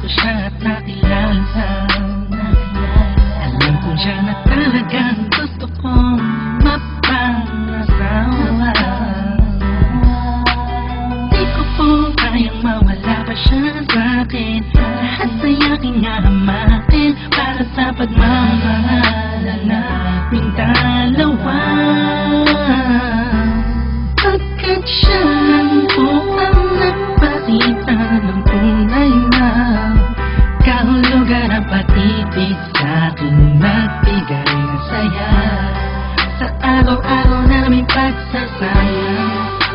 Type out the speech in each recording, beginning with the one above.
ko siya at nakilala. Alam ko siya na talagang gusto kong mapangasawa. Di ko po kayang mawala pa siya sa'kin. Lahat ay aking hahamakin para sa pagmamahala naming dalawa. Pagkat siya lang po ang nagpakita ng tunay na kahulugan ang pag-ibig sa'king magbigay ng saya. Sa araw-araw naming pagsasama,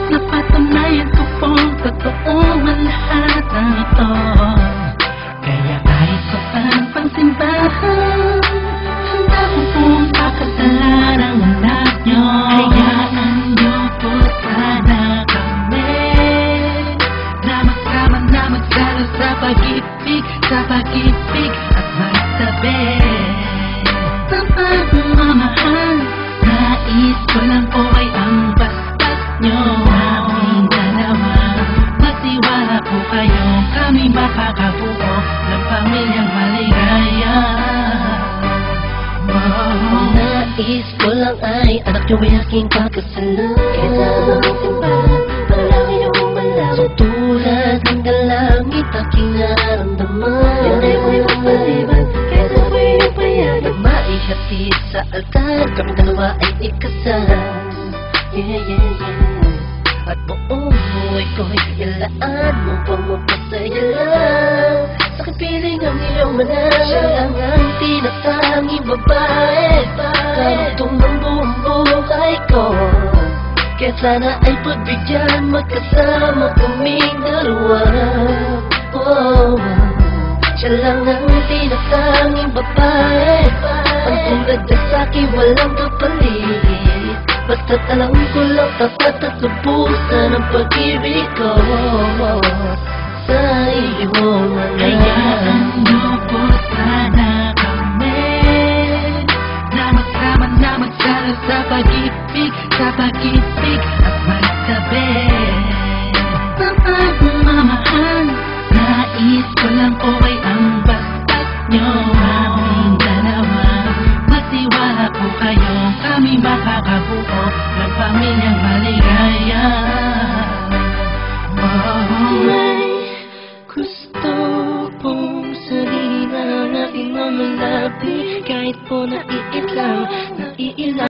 napatunayan ko pong totoo ang lahat ng ito. Kaya kahit saan pang simbahan, handa ko pong pakasalan ang anak nyo. Hayaan nyo po sana kami na magkama na magsalo sa pag-ibig at magtabi. Sa pagmamahal, nais ko lang po ay ang bastas nyo. Aming dalawa, magtiwala po kayo, kami makakabuo ng pamilyang maligaya. Nais ko lang ay anak nyo ay aking pagkasalan. Kaya aming simbahan, panalangin nyo umalaw. Sa tulad ng dalangit aking nararamdaman. Yan ay mo yung paliban, kaya sabay yung payagan na maihati sa altar. Kami dalawa ay ikasal. At buong buhay ko'y ilaan mo pang mapasaya lang. Sa aking piling ang iyong manan, siya lang ang tinatanging babae. Karugtong ng buong buhay ko, kaya sana ay pagbigyan, magkasama kaming dalawa. Siya lang ang tinatanging babae, ang tulad na sa'kin walang kapalit. Basta't alam ko lang tapat at lubusan ang pag-ibig ko sa iyong mga. Hayaan nyo po sana kami na magsama na magsalo sa pag-ibig at magtabi. Sa pagmamahal, nais ko lang po ay ang bastas nyo. Aming dalawa, magtiwala po kayo, kami makakabuo ng pamilyang maligaya. May gusto pong sabihin ang aking mamalabi, kahit po naiilang